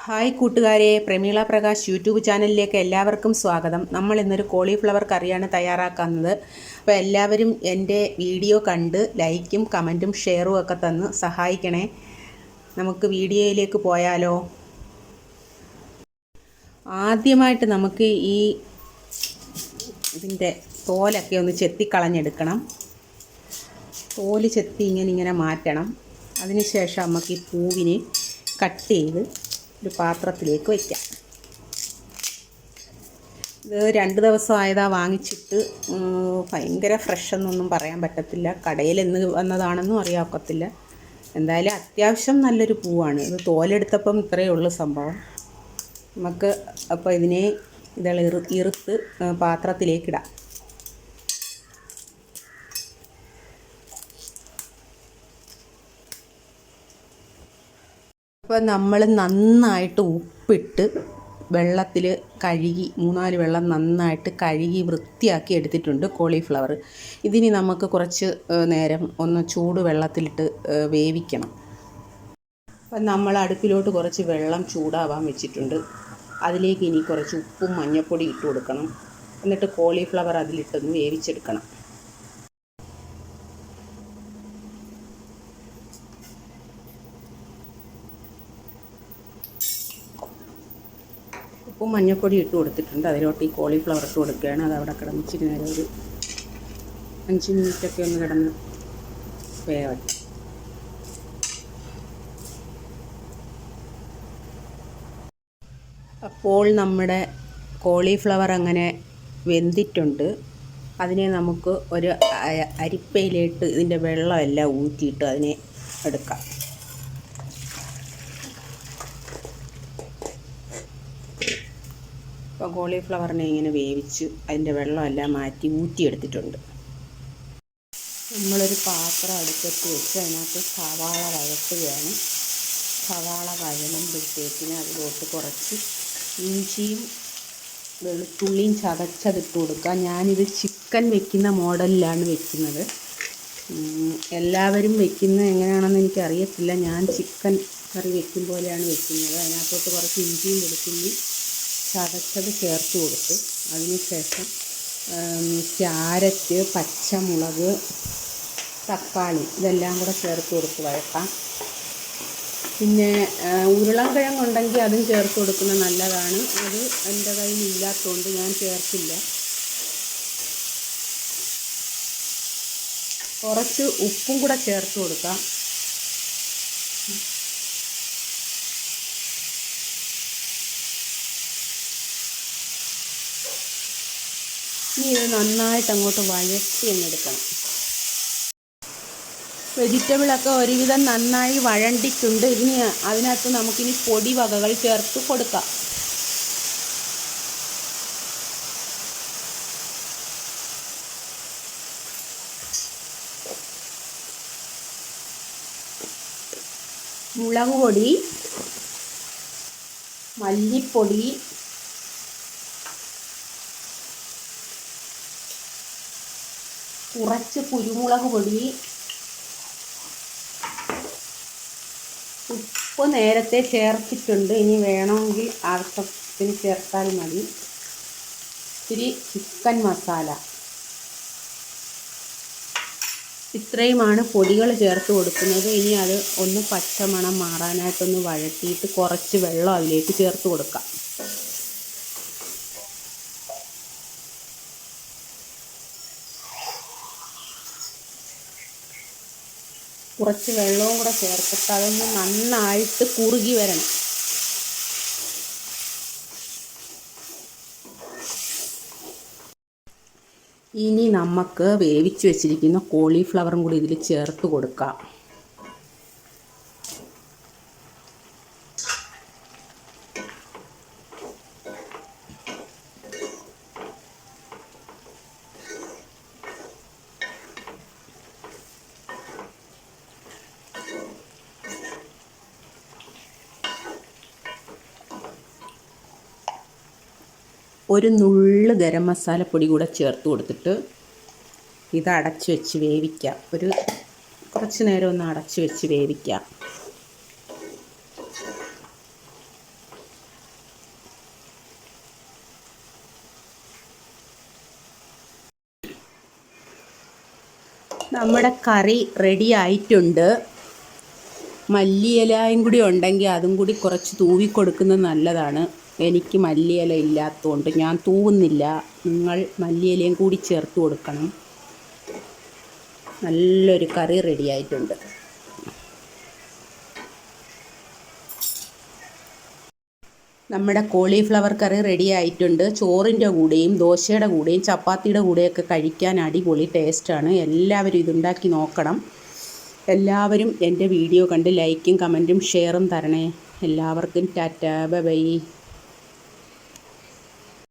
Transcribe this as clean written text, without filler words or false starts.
Hi കൂട്ടുകാരെ, Prameela Prakash YouTube ചാനലിലേക്ക് എല്ലാവർക്കും സ്വാഗതം. നമ്മൾ ഇന്നൊരു കോളിഫ്ലവർ കറിയാണ് തയ്യാറാക്കുന്നത്. അപ്പോൾ എല്ലാവരും എൻ്റെ വീഡിയോ കണ്ട് ലൈക്കും കമൻറ്റും ഷെയറും ഒക്കെ തന്ന് സഹായിക്കണേ. നമുക്ക് വീഡിയോയിലേക്ക് പോയാലോ? ആദ്യമായിട്ട് നമുക്ക് ഇതിൻ്റെ തോലൊക്കെ ഒന്ന് ചെത്തിക്കളഞ്ഞെടുക്കണം. തോല് ചെത്തി ഇങ്ങനെ മാറ്റണം. അതിനുശേഷം നമുക്ക് ഈ പൂവിനെ കട്ട് ചെയ്ത് ഒരു പാത്രത്തിലേക്ക് വയ്ക്കാം. ഇത് 2 ദിവസം ആയതാ വാങ്ങിച്ചിട്ട്. ഭയങ്കര ഫ്രഷ് എന്നൊന്നും പറയാൻ പറ്റത്തില്ല. കടയിൽ എന്ന് വന്നതാണെന്നും അറിയാക്കത്തില്ല. എന്തായാലും അത്യാവശ്യം നല്ലൊരു പൂവാണ്. ഇത് തോലെടുത്തപ്പം ഇത്രയേ ഉള്ളൂ സംഭവം. നമുക്ക് അപ്പോൾ ഇതിനെ ഇറുത്ത് പാത്രത്തിലേക്കിടാം. അപ്പോൾ നമ്മൾ നന്നായിട്ട് ഉപ്പിട്ട് വെള്ളത്തിൽ കഴുകി 3-4 വെള്ളം നന്നായിട്ട് കഴുകി വൃത്തിയാക്കി എടുത്തിട്ടുണ്ട് കോളിഫ്ലവർ. ഇതിനി നമുക്ക് കുറച്ച് നേരം ഒന്ന് ചൂട് വെള്ളത്തിലിട്ട് വേവിക്കണം. അപ്പം നമ്മൾ അടുപ്പിലോട്ട് കുറച്ച് വെള്ളം ചൂടാവാൻ വെച്ചിട്ടുണ്ട്. അതിലേക്ക് ഇനി കുറച്ച് ഉപ്പും മഞ്ഞൾപ്പൊടി ഇട്ട് കൊടുക്കണം. എന്നിട്ട് കോളിഫ്ലവർ അതിലിട്ടൊന്ന് വേവിച്ചെടുക്കണം. ഉപ്പും മഞ്ഞൾപ്പൊടി ഇട്ട് കൊടുത്തിട്ടുണ്ട്. അതിലോട്ട് ഈ കോളിഫ്ലവർ ഇട്ട് കൊടുക്കുകയാണ്. അത് അവിടെ കിടന്ന് ഇച്ചിരി നേരം ഒരു 5 മിനിറ്റൊക്കെ ഒന്ന് കിടന്ന് വേവട്ടെ. അപ്പോൾ നമ്മുടെ കോളിഫ്ലവർ അങ്ങനെ വെന്തിട്ടുണ്ട്. അതിനെ നമുക്ക് ഒരു അരിപ്പയിലിട്ട് ഇതിൻ്റെ വെള്ളമെല്ലാം ഊറ്റിയിട്ട് അതിനെ എടുക്കാം. അപ്പോൾ കോളിഫ്ലവറിനെ ഇങ്ങനെ വേവിച്ച് അതിൻ്റെ വെള്ളമെല്ലാം മാറ്റി ഊറ്റിയെടുത്തിട്ടുണ്ട്. നമ്മളൊരു പാത്രം അടുപ്പത്ത് വെച്ച് അതിനകത്ത് സവാള വഴട്ടുകയാണ്. സവാള വഴളുമ്പോഴത്തേക്കിന് അതിലോട്ട് കുറച്ച് ഇഞ്ചിയും വെളുത്തുള്ളിയും ചതച്ചതിട്ട് കൊടുക്കുക. ഞാനിത് ചിക്കൻ വെക്കുന്ന മോഡലിലാണ് വെക്കുന്നത്. എല്ലാവരും വെക്കുന്നത് എങ്ങനെയാണെന്ന് എനിക്കറിയത്തില്ല. ഞാൻ ചിക്കൻ കറി വെക്കും പോലെയാണ് വെക്കുന്നത്. അതിനകത്തോട്ട് കുറച്ച് ഇഞ്ചിയും വെളുത്തുള്ളി ചതച്ചത് ചേർത്ത് കൊടുത്ത് അതിനുശേഷം ക്യാരറ്റ്, പച്ചമുളക്, തക്കാളി ഇതെല്ലാം കൂടെ ചേർത്ത് കൊടുത്ത് വഴട്ടാം. പിന്നെ ഉരുളൻകിഴങ്ങുണ്ടെങ്കിൽ അതും ചേർത്ത് കൊടുക്കുന്നത് നല്ലതാണ്. അത് എൻ്റെ കയ്യിൽ ഇല്ലാത്തതുകൊണ്ട് ഞാൻ ചേർത്തില്ല. കുറച്ച് ഉപ്പും കൂടെ ചേർത്ത് കൊടുക്കാം. ഇനി ഇത് നന്നായിട്ട് അങ്ങോട്ട് വഴറ്റി അങ്ങെടുക്കണം. വെജിറ്റബിളൊക്കെ ഒരുവിധം നന്നായി വഴണ്ടിട്ടുണ്ട്. ഇനി അതിനകത്ത് നമുക്കിനി പൊടി വകകൾ ചേർത്ത് കൊടുക്കാം. മുളക് പൊടി, മല്ലിപ്പൊടി, കുറച്ച് കുരുമുളക് പൊടി, ഉപ്പ് നേരത്തെ ചേർത്തിട്ടുണ്ട്. ഇനി വേണമെങ്കിൽ ആവശ്യത്തിന് ചേർത്താൽ മതി. ഇത്തിരി ചിക്കൻ മസാല. ഇത്രയുമാണ് പൊടികൾ ചേർത്ത് കൊടുക്കുന്നത്. ഇനി അത് ഒന്ന് പച്ചമണം മാറാനായിട്ടൊന്ന് വഴറ്റിയിട്ട് കുറച്ച് വെള്ളം അതിലേക്ക് ചേർത്ത് കൊടുക്കാം. കുറച്ച് വെള്ളവും കൂടെ ചേർത്തിട്ട് അതൊന്ന് നന്നായിട്ട് കുറുകി വരണം. ഇനി നമുക്ക് വേവിച്ച് വെച്ചിരിക്കുന്ന കോളിഫ്ലവറും കൂടി ഇതിൽ ചേർത്ത് കൊടുക്കാം. ഒരു നുള്ള് ഗരം മസാലപ്പൊടി കൂടെ ചേർത്ത് കൊടുത്തിട്ട് ഇത് അടച്ച് വെച്ച് വേവിക്കാം. കുറച്ച് നേരം ഒന്ന് അടച്ച് വെച്ച് വേവിക്കാം. നമ്മുടെ കറി റെഡി ആയിട്ടുണ്ട്. മല്ലിയിലയും കൂടി ഉണ്ടെങ്കിൽ അതും കൂടി കുറച്ച് തൂവി കൊടുക്കുന്നത് നല്ലതാണ്. എനിക്ക് മല്ലിയില ഇല്ലാത്തതുകൊണ്ട് ഞാൻ തൂവുന്നില്ല. നിങ്ങൾ മല്ലിയിലയും കൂടി ചേർത്ത് കൊടുക്കണം. നല്ലൊരു കറി റെഡി ആയിട്ടുണ്ട്. നമ്മുടെ കോളിഫ്ലവർ കറി റെഡി ആയിട്ടുണ്ട്. ചോറിൻ്റെ കൂടെയും ദോശയുടെ കൂടെയും ചപ്പാത്തിയുടെ കൂടെയൊക്കെ കഴിക്കാൻ അടിപൊളി ടേസ്റ്റാണ്. എല്ലാവരും ഇതുണ്ടാക്കി നോക്കണം. എല്ലാവരും എൻ്റെ വീഡിയോ കണ്ട് ലൈക്കും കമൻറ്റും ഷെയറും തരണേ. എല്ലാവർക്കും ടാറ്റാ, ബൈ ബൈ.